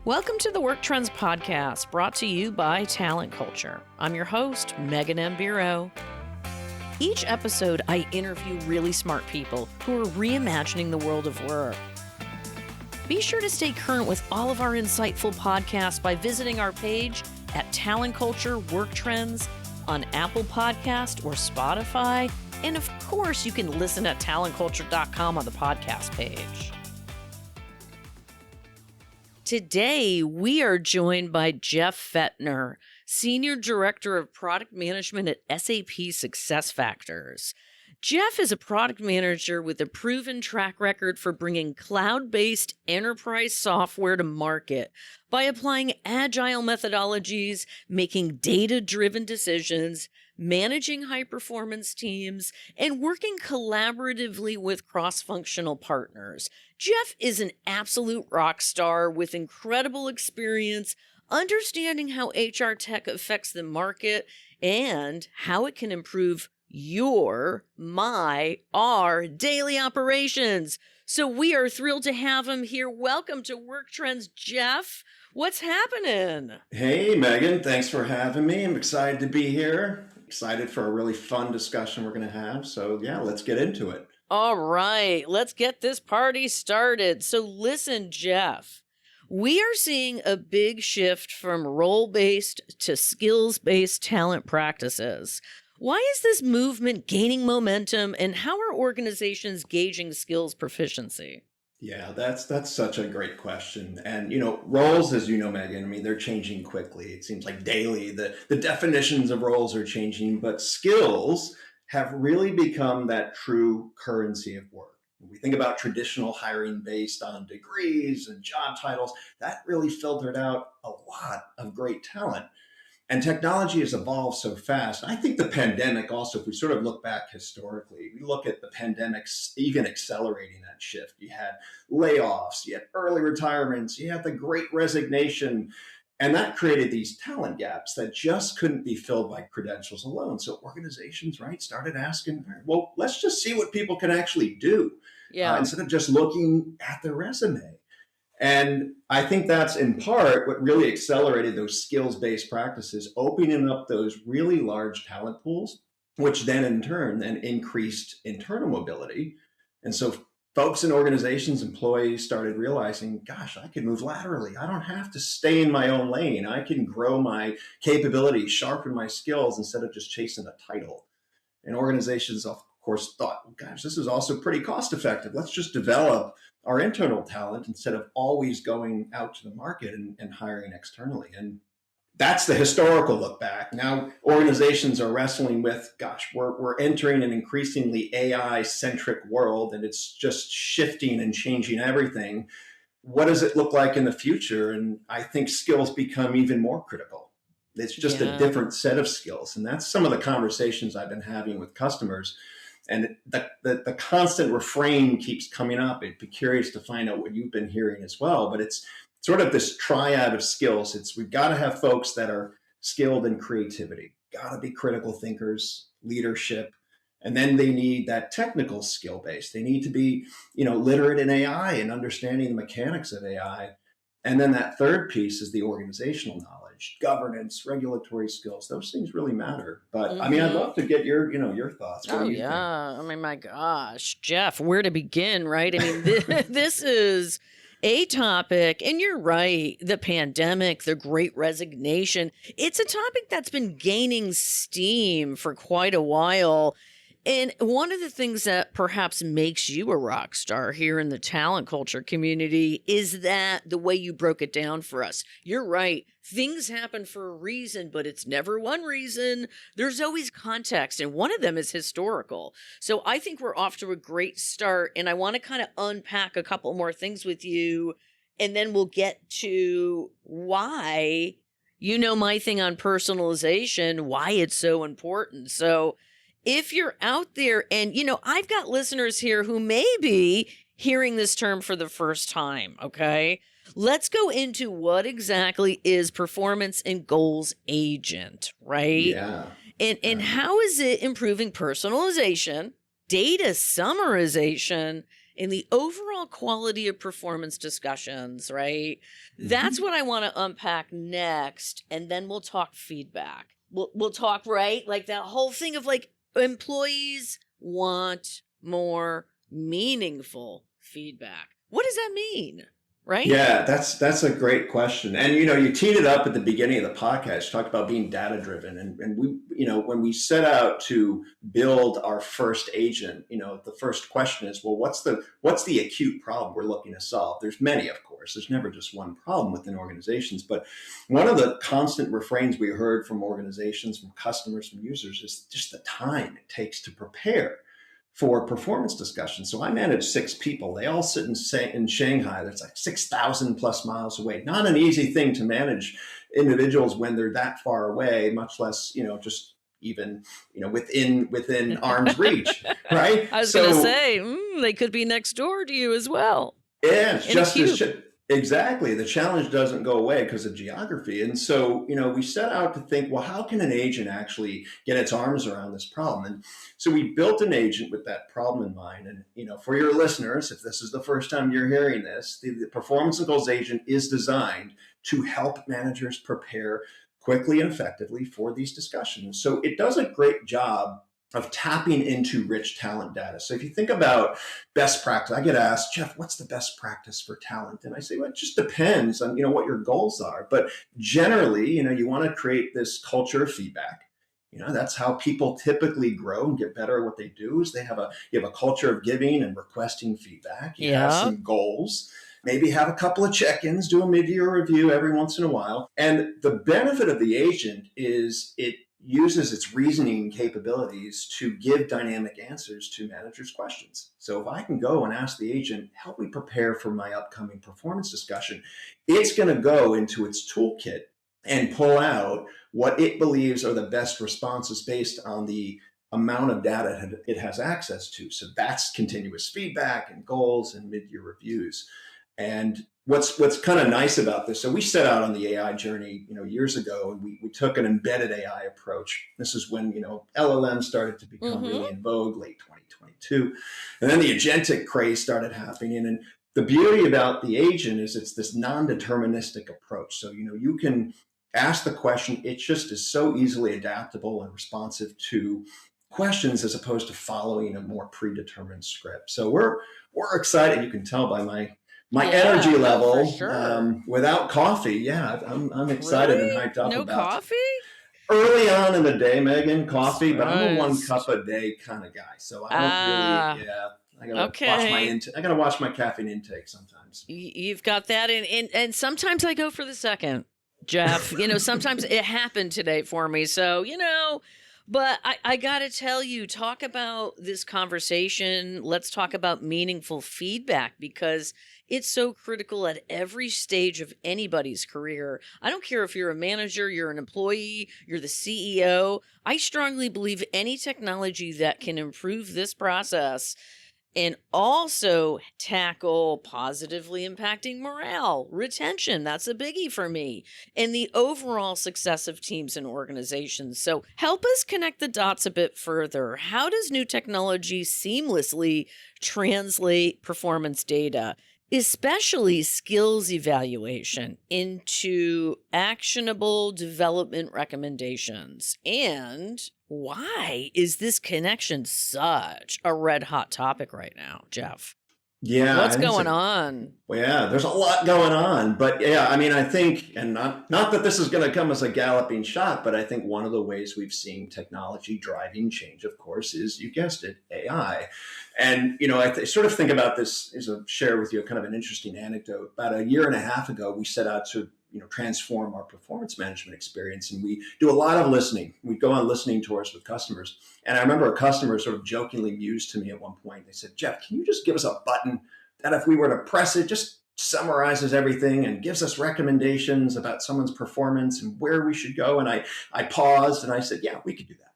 Welcome to the Work Trends Podcast, brought to you by Talent Culture. I'm your host, Megan M. Bureau. Each episode, I interview really smart people who are reimagining the world of work. Be sure to stay current with all of our insightful podcasts by visiting our page at Talent Culture Work Trends on Apple Podcast or Spotify. And of course, you can listen at talentculture.com on the podcast page. Today, we are joined by Jeff Fettner, Senior Director of Product Management at SAP SuccessFactors. Jeff is a product manager with a proven track record for bringing cloud-based enterprise software to market by applying agile methodologies, making data-driven decisions, managing high-performance teams, and working collaboratively with cross-functional partners. Jeff is an absolute rock star with incredible experience understanding how HR tech affects the market and how it can improve our daily operations. So we are thrilled to have him here. Welcome to Work Trends, Jeff. What's happening? Hey, Megan. Thanks for having me. I'm excited to be here. Excited for a really fun discussion we're going to have. So yeah, let's get into it. All right, let's get this party started. So listen, Jeff, we are seeing a big shift from role-based to skills-based talent practices. Why is this movement gaining momentum, and how are organizations gauging skills proficiency? Yeah, that's such a great question. And, roles, as you know, Megan, they're changing quickly. It seems like daily the definitions of roles are changing, but skills have really become that true currency of work. When we think about traditional hiring based on degrees and job titles, that really filtered out a lot of great talent. And technology has evolved so fast. I think the pandemic also, if we sort of look back historically, we look at the pandemic even accelerating that shift. You had layoffs, you had early retirements, you had the great resignation, and that created these talent gaps that just couldn't be filled by credentials alone. So organizations, started asking, well, let's just see what people can actually do instead of just looking at their resume. And I think that's in part what really accelerated those skills-based practices, opening up those really large talent pools, which then in turn increased internal mobility. And so folks in organizations, employees started realizing, gosh, I can move laterally. I don't have to stay in my own lane. I can grow my capabilities, sharpen my skills instead of just chasing a title. And organizations, of course, thought, well, gosh, this is also pretty cost effective. Let's just develop our internal talent instead of always going out to the market and hiring externally. And that's the historical look back. Now organizations are wrestling with, gosh, we're entering an increasingly AI-centric world, and it's just shifting and changing everything. What does it look like in the future? And I think skills become even more critical. It's just a different set of skills. And that's some of the conversations I've been having with customers. And the constant refrain keeps coming up. I'd be curious to find out what you've been hearing as well. But it's sort of this triad of skills. We've got to have folks that are skilled in creativity, got to be critical thinkers, leadership, and then they need that technical skill base. They need to be, literate in AI and understanding the mechanics of AI. And then that third piece is the organizational knowledge, governance, regulatory skills. Those things really matter. But I'd love to get your thoughts. What do you think? My gosh, Jeff, where to begin, right? This is a topic, and you're right, the pandemic, the great resignation, it's a topic that's been gaining steam for quite a while. And one of the things that perhaps makes you a rock star here in the talent culture community is that the way you broke it down for us. You're right. Things happen for a reason, but it's never one reason. There's always context, and one of them is historical. So I think we're off to a great start, and I want to kind of unpack a couple more things with you, and then we'll get to why, my thing on personalization, why it's so important. So if you're out there and, I've got listeners here who may be hearing this term for the first time, okay? Let's go into what exactly is performance and goals agent, right? Yeah. And how is it improving personalization, data summarization, and the overall quality of performance discussions, right? That's what I want to unpack next. And then we'll talk feedback. We'll talk, right? Like that whole thing of like employees want more meaningful feedback. What does that mean? Right? Yeah, that's a great question. And you teed it up at the beginning of the podcast, you talked about being data driven. And we, when we set out to build our first agent, the first question is, well, what's the acute problem we're looking to solve? There's many, of course. There's never just one problem within organizations. But one of the constant refrains we heard from organizations, from customers, from users is just the time it takes to prepare for performance discussions. So I manage 6 people. They all sit in Shanghai. That's like 6,000 plus miles away. Not an easy thing to manage individuals when they're that far away, much less, just even, within arm's reach, right? I was going to say, they could be next door to you as well. Yeah, it's just as exactly. The challenge doesn't go away because of geography. And so, we set out to think, well, how can an agent actually get its arms around this problem? And so we built an agent with that problem in mind. And, for your listeners, if this is the first time you're hearing this, the Performance and Goals agent is designed to help managers prepare quickly and effectively for these discussions. So it does a great job of tapping into rich talent data. So if you think about best practice, I get asked, Jeff, what's the best practice for talent? And I say, well, it just depends on, what your goals are. But generally, you want to create this culture of feedback. That's how people typically grow and get better at what they do is you have a culture of giving and requesting feedback. You have some goals. Maybe have a couple of check-ins, do a mid-year review every once in a while. And the benefit of the agent is it uses its reasoning capabilities to give dynamic answers to managers' questions. So if I can go and ask the agent, help me prepare for my upcoming performance discussion, it's going to go into its toolkit and pull out what it believes are the best responses based on the amount of data it has access to. So that's continuous feedback and goals and mid-year reviews. And what's kind of nice about this, so we set out on the AI journey, years ago, and we took an embedded AI approach. This is when, LLM started to become really in vogue, late 2022. And then the agentic craze started happening. And the beauty about the agent is it's this non-deterministic approach. So, you can ask the question, it just is so easily adaptable and responsive to questions as opposed to following a more predetermined script. So we're excited. You can tell by my energy level, without coffee. Yeah, I'm excited and hyped up about it. No coffee? Early on in the day, Megan, coffee, but I'm a 1 cup a day kind of guy. So I don't really, I gotta watch my caffeine intake sometimes. You've got that. And sometimes I go for the second, Jeff. Sometimes it happened today for me. So, but I got to tell you, talk about this conversation. Let's talk about meaningful feedback because it's so critical at every stage of anybody's career. I don't care if you're a manager, you're an employee, you're the CEO. I strongly believe any technology that can improve this process and also tackle positively impacting morale, retention. That's a biggie for me. And the overall success of teams and organizations. So help us connect the dots a bit further. How does new technology seamlessly translate performance data, especially skills evaluation, into actionable development recommendations? And why is this connection such a red hot topic right now, Jeff? Yeah. What's going on? Well, yeah, there's a lot going on. But yeah, I think, and not that this is going to come as a galloping shot, but I think one of the ways we've seen technology driving change, of course, is, you guessed it, AI. And, I sort of think about this, share with you kind of an interesting anecdote. About a year and a half ago, we set out to transform our performance management experience. And we do a lot of listening. We go on listening tours with customers. And I remember a customer sort of jokingly mused to me at one point. They said, Jeff, can you just give us a button that if we were to press it, just summarizes everything and gives us recommendations about someone's performance and where we should go? And I paused and I said, yeah, we could do that.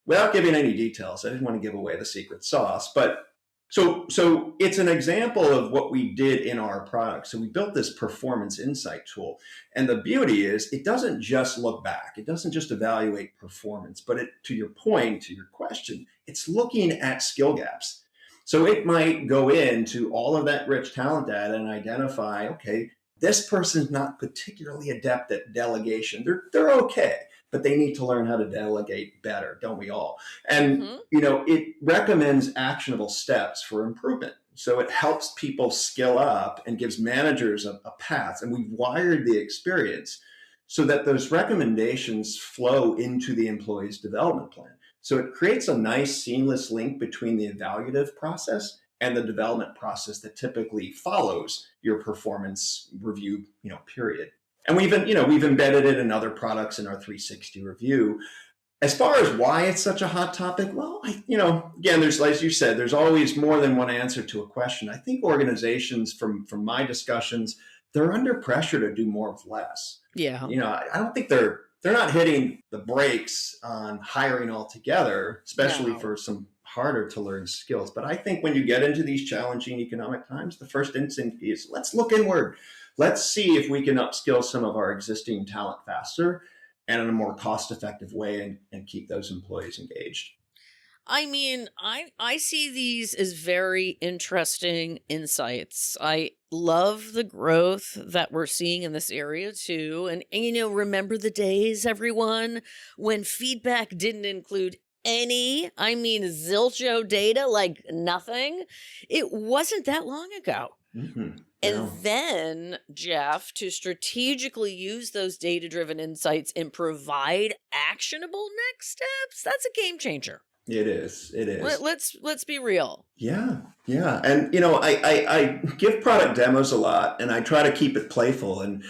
Without giving any details. I didn't want to give away the secret sauce, but So it's an example of what we did in our product. So we built this performance insight tool. And the beauty is it doesn't just look back. It doesn't just evaluate performance, but to your point, to your question, it's looking at skill gaps. So it might go into all of that rich talent data and identify, okay, this person's not particularly adept at delegation. They're okay, but they need to learn how to delegate better, don't we all? And Mm-hmm. it recommends actionable steps for improvement. So it helps people skill up and gives managers a path. And we've wired the experience so that those recommendations flow into the employee's development plan. So it creates a nice seamless link between the evaluative process and the development process that typically follows your performance review, period. And we've embedded it in other products in our 360 review. As far as why it's such a hot topic, well, again, there's, as you said, there's always more than one answer to a question. I think organizations, from my discussions, they're under pressure to do more with less. Yeah. I don't think they're not hitting the brakes on hiring altogether, especially No. for some harder to learn skills. But I think when you get into these challenging economic times, the first instinct is let's look inward. Let's see if we can upskill some of our existing talent faster and in a more cost-effective way, and keep those employees engaged. I mean, I see these as very interesting insights. I love the growth that we're seeing in this area too. And remember the days, everyone, when feedback didn't include I mean, zilcho data, like nothing. It wasn't that long ago. Mm-hmm. And No, then, Jeff, to strategically use those data driven insights and provide actionable next steps, that's a game changer. it is. It is. Let's be real. Yeah, yeah. And I give product demos a lot, and I try to keep it playful. And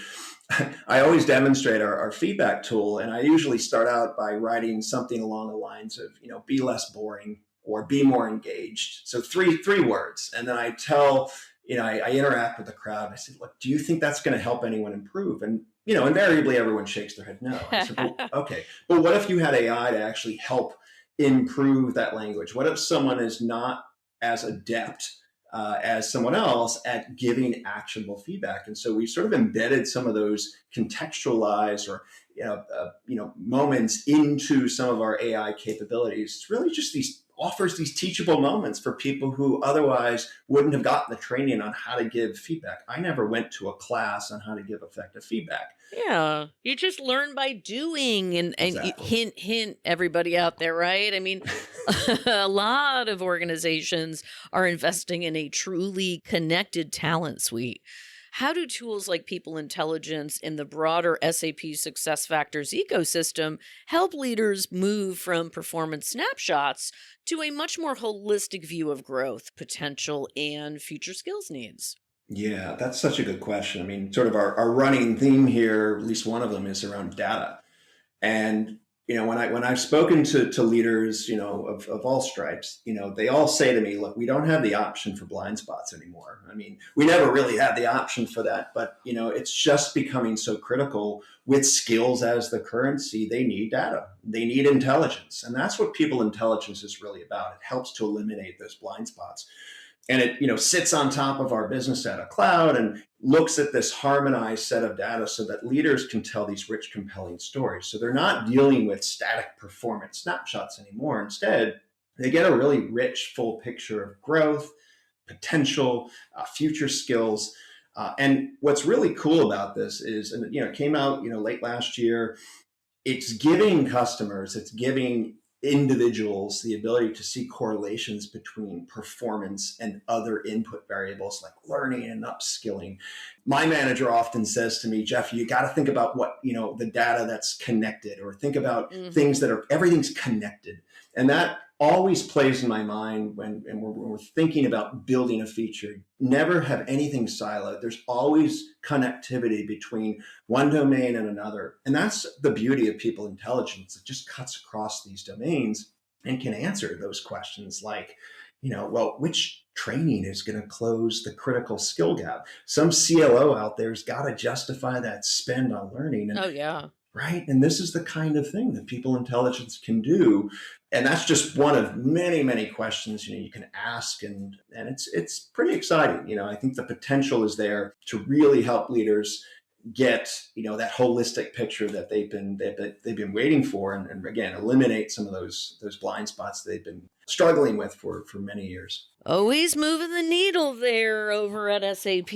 I always demonstrate our feedback tool, and I usually start out by writing something along the lines of, be less boring or be more engaged. So three words, and then I tell, I interact with the crowd. I say, look, do you think that's going to help anyone improve? And invariably everyone shakes their head no. I said, well, okay, but what if you had AI to actually help improve that language? What if someone is not as adept as someone else at giving actionable feedback? And so we sort of embedded some of those contextualized or moments into some of our AI capabilities. It's really just offers these teachable moments for people who otherwise wouldn't have gotten the training on how to give feedback. I never went to a class on how to give effective feedback. Yeah, you just learn by doing, and Exactly. hint everybody out there, right? I mean, a lot of organizations are investing in a truly connected talent suite. How do tools like People Intelligence and the broader SAP SuccessFactors ecosystem help leaders move from performance snapshots to a much more holistic view of growth, potential, and future skills needs? Yeah, that's such a good question. I mean, sort of our running theme here, at least one of them, is around data. And when I've spoken to leaders, of all stripes, they all say to me, look, we don't have the option for blind spots anymore. I mean, we never really had the option for that, but it's just becoming so critical. With skills as the currency, they need data, they need intelligence, and that's what People Intelligence is really about. It helps to eliminate those blind spots, and it sits on top of our business data cloud and looks at this harmonized set of data so that leaders can tell these rich, compelling stories. So they're not dealing with static performance snapshots anymore. Instead, they get a really rich, full picture of growth, potential, future skills. And what's really cool about this is, and it came out late last year, it's giving individuals the ability to see correlations between performance and other input variables like learning and upskilling. My manager often says to me, Jeff, you got to think about what, the data that's connected, or think about things Hmm. that everything's connected. And that always plays in my mind when we're thinking about building a feature. Never have anything siloed. There's always connectivity between one domain and another. And that's the beauty of People Intelligence. It just cuts across these domains and can answer those questions like, well, which training is going to close the critical skill gap? Some CLO out there's got to justify that spend on learning. And Oh yeah. right. And this is the kind of thing that People Intelligence can do. And that's just one of many, many questions you can ask, and it's pretty exciting. I think the potential is there to really help leaders get that holistic picture that they've been waiting for, and again eliminate some of those blind spots they've been struggling with for many years. Always moving the needle there over at SAP.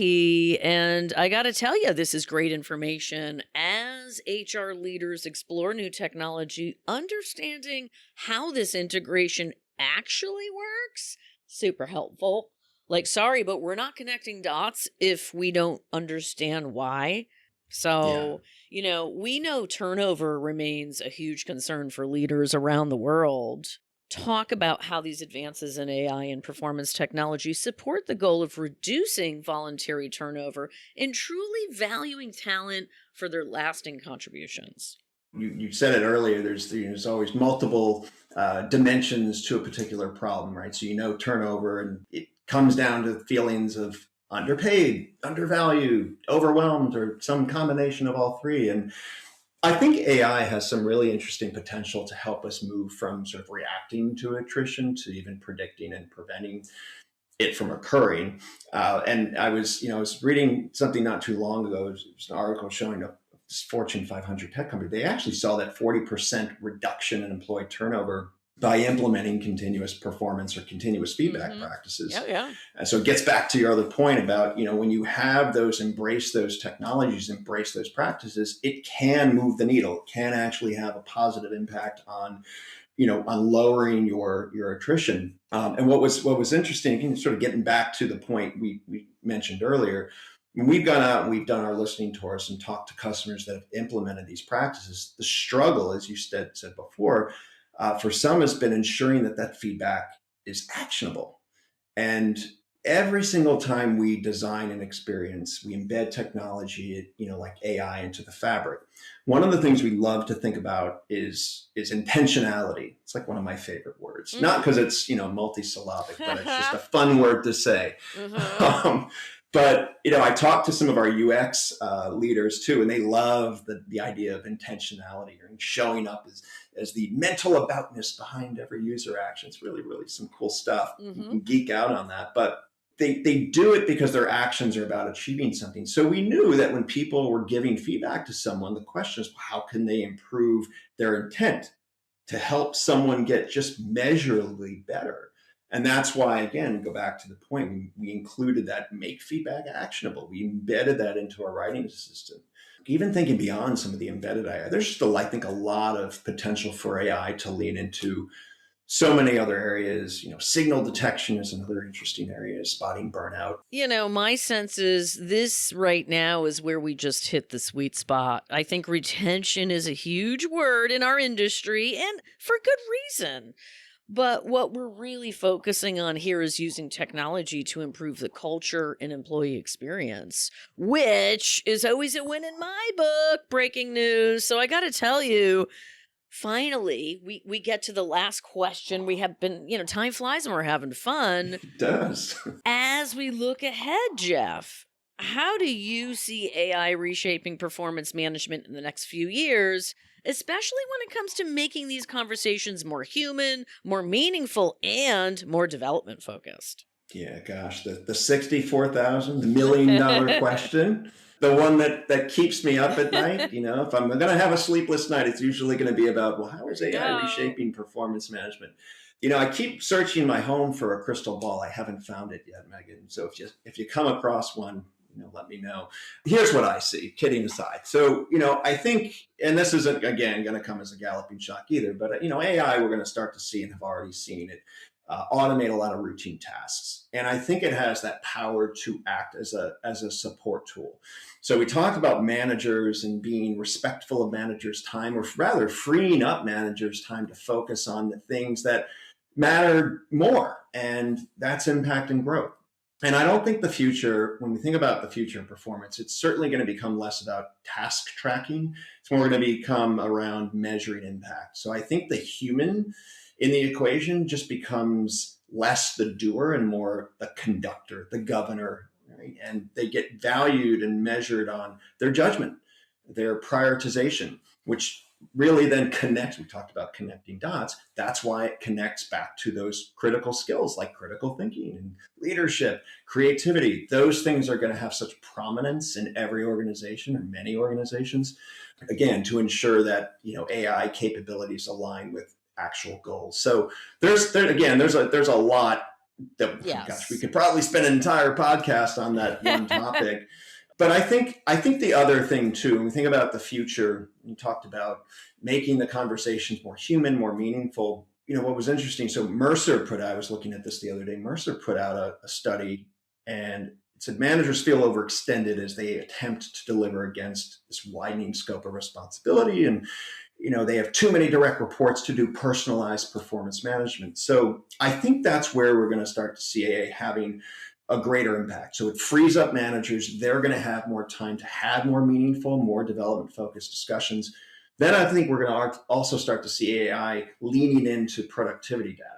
And I got to tell you, this is great information. As HR leaders explore new technology, understanding how this integration actually works, super helpful. Like, sorry, but we're not connecting dots if we don't understand why. Yeah. So, we know turnover remains a huge concern for leaders around the world. Talk about how these advances in AI and performance technology support the goal of reducing voluntary turnover and truly valuing talent for their lasting contributions. You said it earlier. There's always multiple dimensions to a particular problem, right? So turnover, and it comes down to feelings of underpaid, undervalued, overwhelmed, or some combination of all three. And I think AI has some really interesting potential to help us move from sort of reacting to attrition to even predicting and preventing it from occurring. And I was reading something not too long ago. It was an article showing a Fortune 500 tech company. They actually saw that 40% reduction in employee turnover by implementing continuous performance or continuous feedback Mm-hmm. practices. Yeah, yeah. And so it gets back to your other point about, when you have embrace those technologies, embrace those practices, it can move the needle. It can actually have a positive impact on lowering your attrition. And what was interesting, sort of getting back to the point we mentioned earlier, when we've gone out and we've done our listening tours and talked to customers that have implemented these practices, the struggle, as you said before, for some has been ensuring that feedback is actionable. And every single time we design an experience, we embed technology, like AI into the fabric. One of the things we love to think about is intentionality. It's like one of my favorite words, not because it's, multisyllabic, but it's just a fun word to say. Mm-hmm. But I talked to some of our UX leaders too, and they love the idea of intentionality and showing up as the mental aboutness behind every user action. It's really, really some cool stuff. You Mm-hmm. can geek out on that, but they do it because their actions are about achieving something. So we knew that when people were giving feedback to someone, the question is, how can they improve their intent to help someone get just measurably better? And that's why, again, go back to the point, we included that make feedback actionable. We embedded that into our writing assistant. Even thinking beyond some of the embedded AI, there's still, I think, a lot of potential for AI to lean into so many other areas. Signal detection is another interesting area, spotting burnout. My sense is this right now is where we just hit the sweet spot. I think retention is a huge word in our industry, and for good reason. But what we're really focusing on here is using technology to improve the culture and employee experience, which is always a win in my book. Breaking news. So I got to tell you, finally, we get to the last question. We have been, time flies and we're having fun. It does. As we look ahead, Jeff, how do you see AI reshaping performance management in the next few years, especially when it comes to making these conversations more human, more meaningful, and more development focused? Yeah, gosh, the 64,000, the $1 million question, the one that keeps me up at night. If I'm going to have a sleepless night, it's usually going to be about, well, how is AI No. reshaping performance management? I keep searching my home for a crystal ball. I haven't found it yet, Megan. So if you come across one, let me know. Here's what I see, kidding aside. So, I think, and this isn't, again, going to come as a galloping shock either, but, AI, we're going to start to see and have already seen it automate a lot of routine tasks. And I think it has that power to act as a support tool. So we talked about managers and being respectful of managers' time, or rather freeing up managers' time to focus on the things that matter more. And that's impact and growth. And I don't think the future, when we think about the future of performance, it's certainly going to become less about task tracking. It's more going to become around measuring impact. So I think the human in the equation just becomes less the doer and more the conductor, the governor, right? And they get valued and measured on their judgment, their prioritization, which really then connects. We talked about connecting dots. That's why it connects back to those critical skills like critical thinking and leadership, creativity. Those things are going to have such prominence in every organization or many organizations, again, to ensure that AI capabilities align with actual goals. So there's a lot Gosh, we Yes. could probably spend an entire podcast on that one topic. But I think the other thing too, when we think about the future, you talked about making the conversations more human, more meaningful. What was interesting, so I was looking at this the other day, Mercer put out a study, and it said managers feel overextended as they attempt to deliver against this widening scope of responsibility. And they have too many direct reports to do personalized performance management. So I think that's where we're going to start to see AA having a greater impact. So it frees up managers. They're going to have more time to have more meaningful, more development focused discussions. Then I think we're going to also start to see AI leaning into productivity data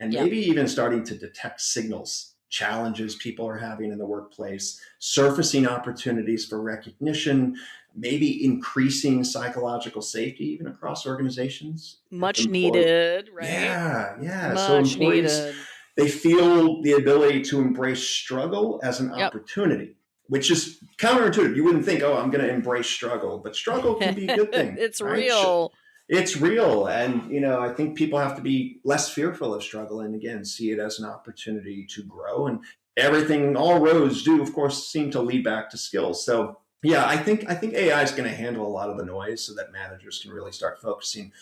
and Yeah. maybe even starting to detect signals, challenges people are having in the workplace, surfacing opportunities for recognition, maybe increasing psychological safety even across organizations. Much needed, right? Yeah. So Much employees, needed. they feel the ability to embrace struggle as an Yep. opportunity, which is counterintuitive. You wouldn't think, oh, I'm going to embrace struggle, but struggle can be a good thing. It's right? real. It's real. And, I think people have to be less fearful of struggle and, again, see it as an opportunity to grow. And all roads do, of course, seem to lead back to skills. So, yeah, I think AI is going to handle a lot of the noise so that managers can really start focusing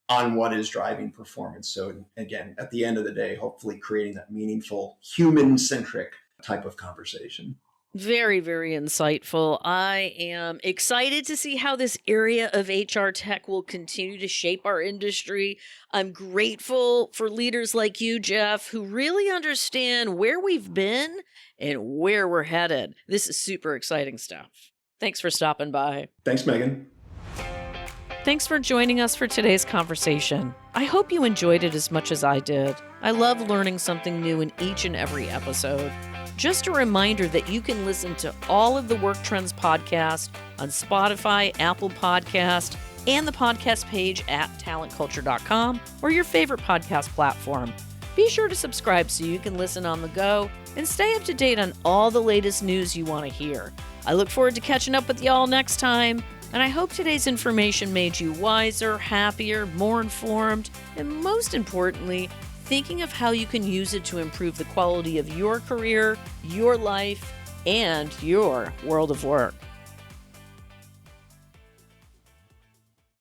on what is driving performance. So again, at the end of the day, hopefully creating that meaningful, human-centric type of conversation. Very, very insightful. I am excited to see how this area of HR tech will continue to shape our industry. I'm grateful for leaders like you, Jeff, who really understand where we've been and where we're headed. This is super exciting stuff. Thanks for stopping by. Thanks, Megan. Thanks for joining us for today's conversation. I hope you enjoyed it as much as I did. I love learning something new in each and every episode. Just a reminder that you can listen to all of the Work Trends podcast on Spotify, Apple Podcast, and the podcast page at talentculture.com or your favorite podcast platform. Be sure to subscribe so you can listen on the go and stay up to date on all the latest news you want to hear. I look forward to catching up with y'all next time, and I hope today's information made you wiser, happier, more informed, and most importantly, thinking of how you can use it to improve the quality of your career, your life, and your world of work.